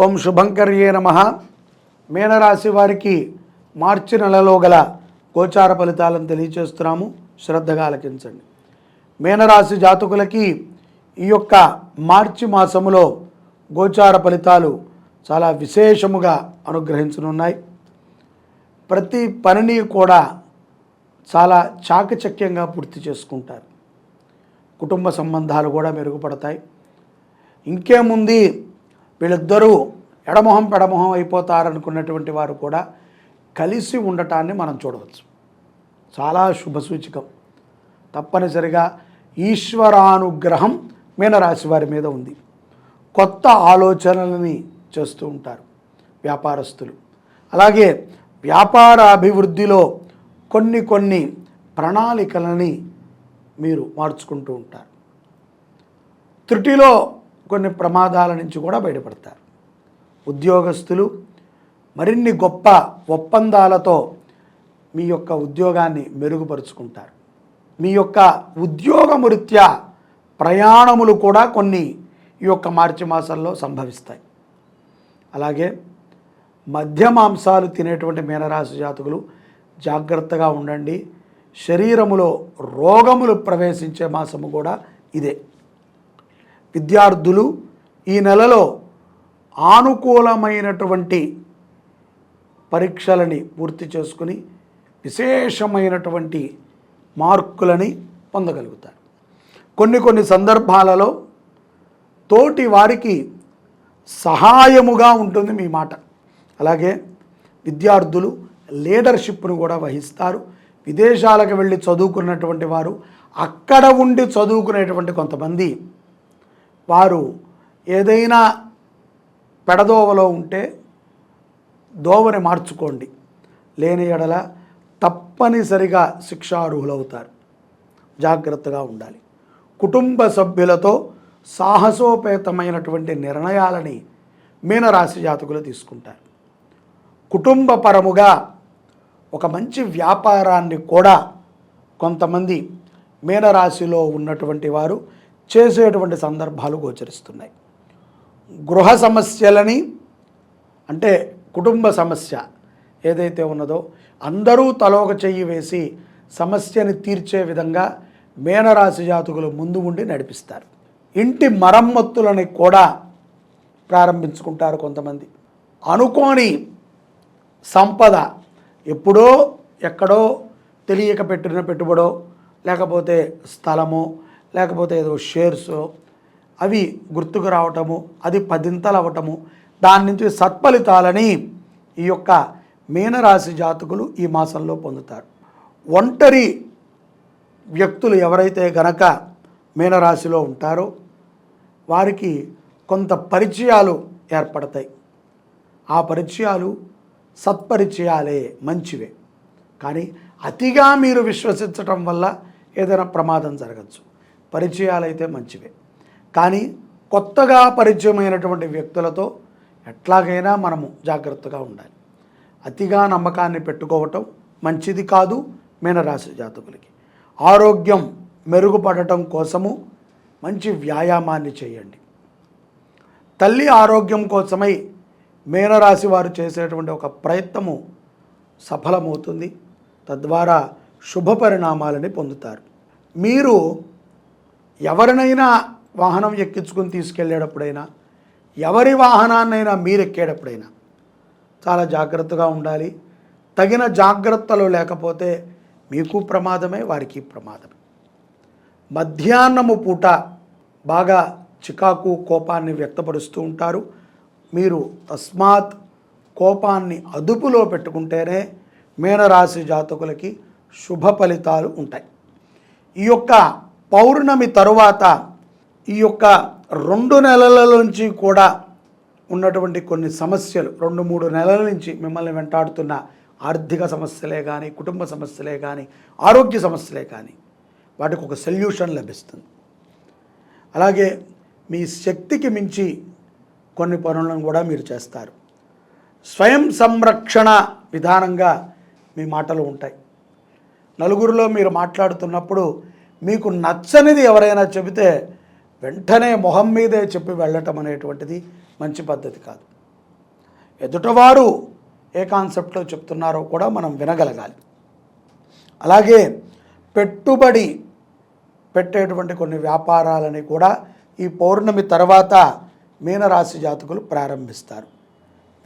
ఓం శుభంకర్యే నమః. మీనరాశి వారికి మార్చి నెలలో గల గోచార ఫలితాలను తెలియచేస్తున్నాము, శ్రద్ధగా ఆలకించండి. మీనరాశి జాతకులకి ఈ యొక్క మార్చి మాసములో గోచార ఫలితాలు చాలా విశేషముగా అనుగ్రహించనున్నాయి. ప్రతి పనిని కూడా చాలా చాకచక్యంగా పూర్తి చేసుకుంటారు. కుటుంబ సంబంధాలు కూడా మెరుగుపడతాయి. ఇంకేముంది, వీళ్ళిద్దరూ ఎడమొహం పెడమొహం అయిపోతారనుకున్నటువంటి వారు కూడా కలిసి ఉండటాన్ని మనం చూడవచ్చు. చాలా శుభసూచకం. తప్పనిసరిగా ఈశ్వరానుగ్రహం మీనరాశి వారి మీద ఉంది. కొత్త ఆలోచనలని చేస్తూ ఉంటారు వ్యాపారస్తులు. అలాగే వ్యాపార అభివృద్ధిలో కొన్ని ప్రణాళికలని మీరు మార్చుకుంటూ ఉంటారు. త్రుటిలో కొన్ని ప్రమాదాల నుంచి కూడా బయటపడతారు. ఉద్యోగస్తులు మరిన్ని గొప్ప ఒప్పందాలతో మీ యొక్క ఉద్యోగాన్ని మెరుగుపరుచుకుంటారు. మీ యొక్క ఉద్యోగరీత్యా ప్రయాణములు కూడా కొన్ని ఈ యొక్క మార్చి మాసంలో సంభవిస్తాయి. అలాగే మధ్య మాంసాలు తినేటువంటి మీనరాశి జాతకులు జాగ్రత్తగా ఉండండి. శరీరములో రోగములు ప్రవేశించే మాసము కూడా ఇదే. విద్యార్థులు ఈ నెలలో ఆనుకూలమైనటువంటి పరీక్షలని పూర్తి చేసుకుని విశేషమైనటువంటి మార్కులని పొందగలుగుతారు. కొన్ని సందర్భాలలో తోటి వారికి సహాయముగా ఉంటుంది మీ మాట. అలాగే విద్యార్థులు లీడర్షిప్ను కూడా వహిస్తారు. విదేశాలకు వెళ్ళి చదువుకున్నటువంటి వారు, అక్కడ ఉండి చదువుకునేటువంటి కొంతమంది వారు ఏదైనా పెడదోవలో ఉంటే దోవని మార్చుకోండి, లేని ఎడల తప్పనిసరిగా శిక్షార్హులవుతారు. జాగ్రత్తగా ఉండాలి. కుటుంబ సభ్యులతో సాహసోపేతమైనటువంటి నిర్ణయాలని మీనరాశి జాతకులు తీసుకుంటారు. కుటుంబపరముగా ఒక మంచి వ్యాపారాన్ని కూడా కొంతమంది మీనరాశిలో ఉన్నటువంటి వారు చేసేటువంటి సందర్భాలు గోచరిస్తున్నాయి. గృహ సమస్యలని, అంటే కుటుంబ సమస్య ఏదైతే ఉన్నదో అందరూ తలోక చెయ్యి వేసి సమస్యని తీర్చే విధంగా మీనరాశి జాతకులు ముందు ఉండి నడిపిస్తారు. ఇంటి మరమ్మతులని కూడా ప్రారంభించుకుంటారు కొంతమంది. అనుకోని సంపద ఎప్పుడో ఎక్కడో తెలియక పెట్టిన పెట్టుబడో, లేకపోతే స్థలమో, లేకపోతే ఏదో షేర్సో అవి గుర్తుకు రావటము, అది 10 అవ్వటము, దాని నుంచి సత్ఫలితాలని ఈ యొక్క మీనరాశి జాతకులు ఈ మాసంలో పొందుతారు. ఒంటరి వ్యక్తులు ఎవరైతే గనక మీనరాశిలో ఉంటారో వారికి కొంత పరిచయాలు ఏర్పడతాయి. ఆ పరిచయాలు సత్పరిచయాలే, మంచివే. కానీ అతిగా మీరు విశ్వసించటం వల్ల ఏదైనా ప్రమాదం జరగచ్చు. పరిచయాలైతే మంచివే, కానీ కొత్తగా పరిచయమైనటువంటి వ్యక్తులతో ఎట్లాగైనా మనము జాగ్రత్తగా ఉండాలి. అతిగా నమ్మకాన్ని పెట్టుకోవటం మంచిది కాదు మీనరాశి జాతకులకి. ఆరోగ్యం మెరుగుపడటం కోసము మంచి వ్యాయామాన్ని చేయండి. తల్లి ఆరోగ్యం కోసమై మీనరాశి వారు చేసేటువంటి ఒక ప్రయత్నము సఫలమవుతుంది. తద్వారా శుభ పరిణామాలని పొందుతారు. మీరు ఎవరినైనా వాహనం ఎక్కించుకుని తీసుకెళ్ళేటప్పుడైనా, ఎవరి వాహనాన్నైనా మీరు ఎక్కేటప్పుడైనా చాలా జాగ్రత్తగా ఉండాలి. తగిన జాగ్రత్తలు లేకపోతే మీకు ప్రమాదమే, వారికి ప్రమాదమే. మధ్యాహ్నము పూట బాగా చికాకు, కోపాన్ని వ్యక్తపరుస్తూ ఉంటారు. మీరు తస్మాత్ కోపాన్ని అదుపులో పెట్టుకుంటేనే మీనరాశి జాతకులకి శుభ ఫలితాలు ఉంటాయి. ఈ యొక్క పౌర్ణమి తరువాత ఈ యొక్క 2 నెలల నుంచి కూడా ఉన్నటువంటి కొన్ని సమస్యలు, 2-3 నెలల నుంచి మిమ్మల్ని వెంటాడుతున్న ఆర్థిక సమస్యలే కానీ, కుటుంబ సమస్యలే కానీ, ఆరోగ్య సమస్యలే కానీ, వాటికి ఒక సొల్యూషన్ లభిస్తుంది. అలాగే మీ శక్తికి మించి కొన్ని పనులను కూడా మీరు చేస్తారు. స్వయం సంరక్షణ విధానంగా మీ మాటలు ఉంటాయి. నలుగురిలో మీరు మాట్లాడుతున్నప్పుడు మీకు నచ్చనిది ఎవరైనా చెబితే వెంటనే మొహం మీదే చెప్పి వెళ్ళటం అనేటువంటిది మంచి పద్ధతి కాదు. ఎదుటవారు ఏ కాన్సెప్ట్లో చెప్తున్నారో కూడా మనం వినగలగాలి. అలాగే పెట్టుబడి పెట్టేటువంటి కొన్ని వ్యాపారాలని కూడా ఈ పౌర్ణమి తర్వాత మీనరాశి జాతకులు ప్రారంభిస్తారు.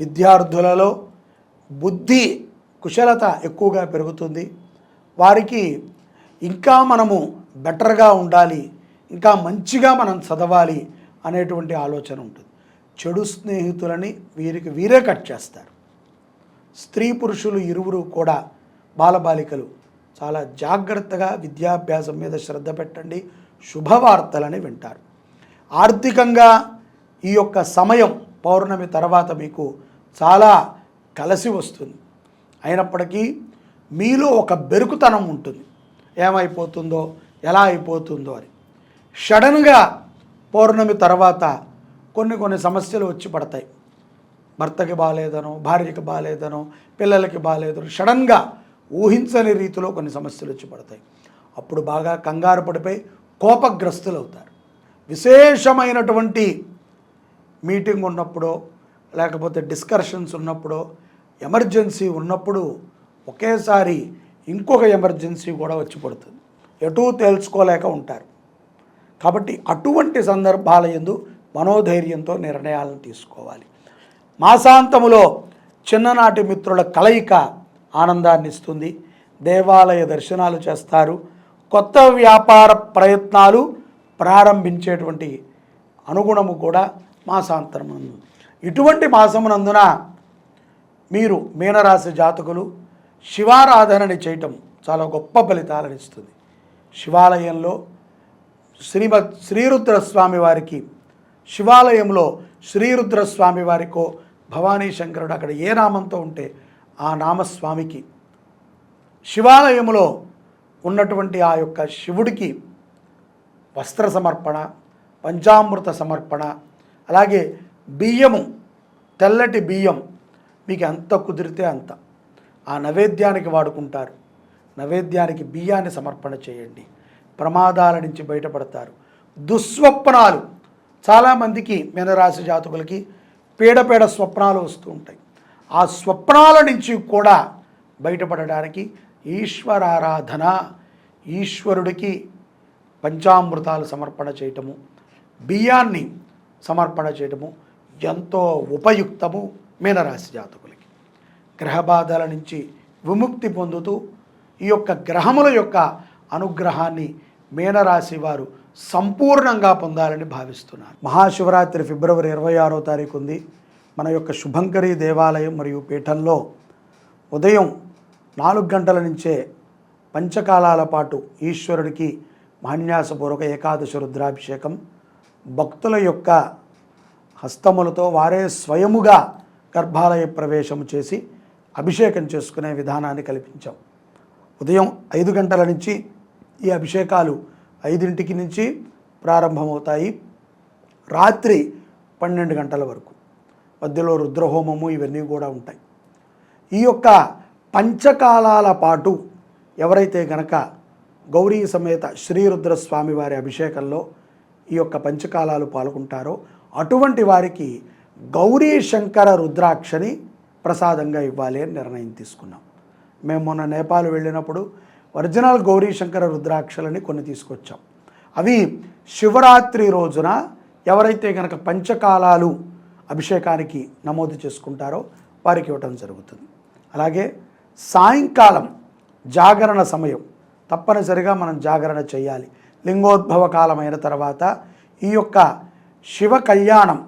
విద్యార్థులలో బుద్ధి కుశలత ఎక్కువగా పెరుగుతుంది. వారికి ఇంకా మనము బెటర్గా ఉండాలి, ఇంకా మంచిగా మనం చదవాలి అనేటువంటి ఆలోచన ఉంటుంది. చెడు స్నేహితులని వీరే కట్ చేస్తారు. స్త్రీ పురుషులు ఇరువురు కూడా బాలబాలికలు చాలా జాగ్రత్తగా విద్యాభ్యాసం మీద శ్రద్ధ పెట్టండి. శుభవార్తలని వింటారు. ఆర్థికంగా ఈ యొక్క సమయం పౌర్ణమి తర్వాత మీకు చాలా కలిసి వస్తుంది. అయినప్పటికీ మీలో ఒక బెరుకుతనం ఉంటుంది, ఏమైపోతుందో ఎలా అయిపోతుందో అని. సడన్గా పౌర్ణమి తర్వాత కొన్ని సమస్యలు వచ్చి పడతాయి. భర్తకి బాగాలేదనో, భార్యకి బాగాలేదనో, పిల్లలకి బాగాలేదనో సడన్గా ఊహించని రీతిలో కొన్ని సమస్యలు వచ్చి పడతాయి. అప్పుడు బాగా కంగారు పడిపోయి కోపగ్రస్తులు అవుతారు. విశేషమైనటువంటి మీటింగ్ ఉన్నప్పుడో లేకపోతే డిస్కషన్స్ ఉన్నప్పుడో ఎమర్జెన్సీ ఉన్నప్పుడు ఒకేసారి ఇంకొక ఎమర్జెన్సీ కూడా వచ్చి పడుతుంది. ఎటూ తేల్చుకోలేక ఉంటారు. కాబట్టి అటువంటి సందర్భాల యందు మనోధైర్యంతో నిర్ణయాలను తీసుకోవాలి. మాసాంతములో చిన్ననాటి మిత్రుల కలయిక ఆనందాన్ని ఇస్తుంది. దేవాలయ దర్శనాలు చేస్తారు. కొత్త వ్యాపార ప్రయత్నాలు ప్రారంభించేటువంటి అనుగుణము కూడా మాసాంతరమునందు. ఇటువంటి మాసమునందున మీరు మీనరాశి జాతకులు శివారాధనని చేయటం చాలా గొప్ప ఫలితాలను ఇస్తుంది. శివాలయంలో శ్రీరుద్రస్వామి వారికి, శివాలయంలో శ్రీరుద్రస్వామి వారికో భవానీ శంకరుడు అక్కడ ఏ నామంతో ఉంటే ఆ నామస్వామికి, శివాలయంలో ఉన్నటువంటి ఆ యొక్క శివుడికి వస్త్ర సమర్పణ, పంచామృత సమర్పణ, అలాగే బియ్యము, తెల్లటి బియ్యం మీకు ఎంత కుదిరితే అంత ఆ నైవేద్యానికి వాడుకుంటారు. నైవేద్యానికి బియ్యాన్ని సమర్పణ చేయండి. ప్రమాదాల నుంచి బయటపడతారు. దుస్వప్నాలు చాలామందికి మీనరాశి జాతకులకి పీడ స్వప్నాలు వస్తూ ఉంటాయి. ఆ స్వప్నాల నుంచి కూడా బయటపడడానికి ఈశ్వరారాధన, ఈశ్వరుడికి పంచామృతాలు సమర్పణ చేయటము, బియ్యాన్ని సమర్పణ చేయటము ఎంతో ఉపయుక్తము మీనరాశి జాతకులకి. గ్రహబాధల నుంచి విముక్తి పొందుతూ ఈ యొక్క గ్రహముల యొక్క అనుగ్రహాన్ని మీనరాశి వారు సంపూర్ణంగా పొందాలని భావిస్తున్నారు. మహాశివరాత్రి ఫిబ్రవరి 26వ తారీఖు ఉంది. మన యొక్క శుభంకరి దేవాలయం మరియు పీఠంలో ఉదయం 4 గంటల నుంచే పంచకాలాల పాటు ఈశ్వరుడికి మహాన్యాసపూర్వక ఏకాదశి రుద్రాభిషేకం, భక్తుల యొక్క హస్తములతో వారే స్వయముగా గర్భాలయ ప్రవేశం చేసి అభిషేకం చేసుకునే విధానాన్ని కల్పించాం. ఉదయం 5 గంటల నుంచి ఈ అభిషేకాలు 5 నుంచి ప్రారంభమవుతాయి. రాత్రి 12 గంటల వరకు మధ్యలో రుద్రహోమము ఇవన్నీ కూడా ఉంటాయి. ఈ యొక్క పంచకాలాల పాటు ఎవరైతే గనక గౌరీ సమేత శ్రీరుద్రస్వామి వారి అభిషేకంలో ఈ యొక్క పంచకాలాలు పాల్గొంటారో అటువంటి వారికి గౌరీ శంకర రుద్రాక్షని ప్రసాదంగా ఇవ్వాలి అని నిర్ణయం తీసుకున్నాం. మేము మొన్న నేపాల్ వెళ్ళినప్పుడు ఒరిజినల్ గౌరీ శంకర రుద్రాక్షలని కొన్ని తీసుకొచ్చాం. అవి శివరాత్రి రోజున ఎవరైతే కనుక పంచకాలాలు అభిషేకానికి నమోదు చేసుకుంటారో వారికి ఇవ్వటం జరుగుతుంది. అలాగే సాయంకాలం జాగరణ సమయం తప్పనిసరిగా మనం జాగరణ చేయాలి. లింగోద్భవ కాలం అయిన తర్వాత ఈ యొక్క శివ కళ్యాణం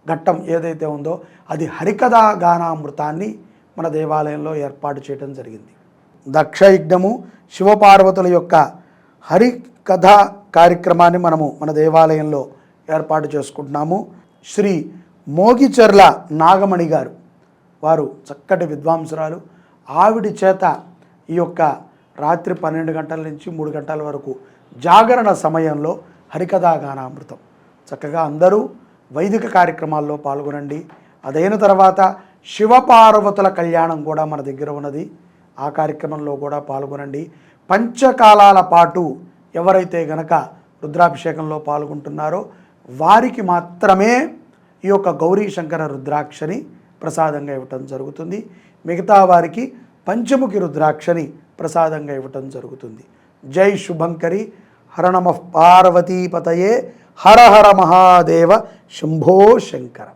ఘట్టం ఏదైతే ఉందో అది హరికథా గానామృతాన్ని మన దేవాలయంలో ఏర్పాటు చేయడం జరిగింది. దక్షయజ్ఞము, శివపార్వతుల యొక్క హరికథ కార్యక్రమాన్ని మనము మన దేవాలయంలో ఏర్పాటు చేసుకుంటున్నాము. శ్రీ మోగిచెర్ల నాగమణి గారు, వారు చక్కటి విద్వాంసురాలు. ఆవిడ చేత ఈ యొక్క రాత్రి 12 గంటల నుంచి 3 గంటల వరకు జాగరణ సమయంలో హరికథా గానామృతం చక్కగా అందరూ వైదిక కార్యక్రమాల్లో పాల్గొనండి. అదైన తర్వాత శివపార్వతుల కళ్యాణం కూడా మన దగ్గర ఉన్నది. ఆ కార్యక్రమంలో కూడా పాల్గొనండి. పంచకాలాల పాటు ఎవరైతే గనక రుద్రాభిషేకంలో పాల్గొంటున్నారో వారికి మాత్రమే ఈ యొక్క గౌరీ శంకర రుద్రాక్షని ప్రసాదంగా ఇవ్వటం జరుగుతుంది. మిగతా వారికి పంచముఖి రుద్రాక్షని ప్రసాదంగా ఇవ్వటం జరుగుతుంది. జై శుభంకరి. హర నమః పార్వతీపతయే. హర హర మహాదేవ. శంభో శంకర.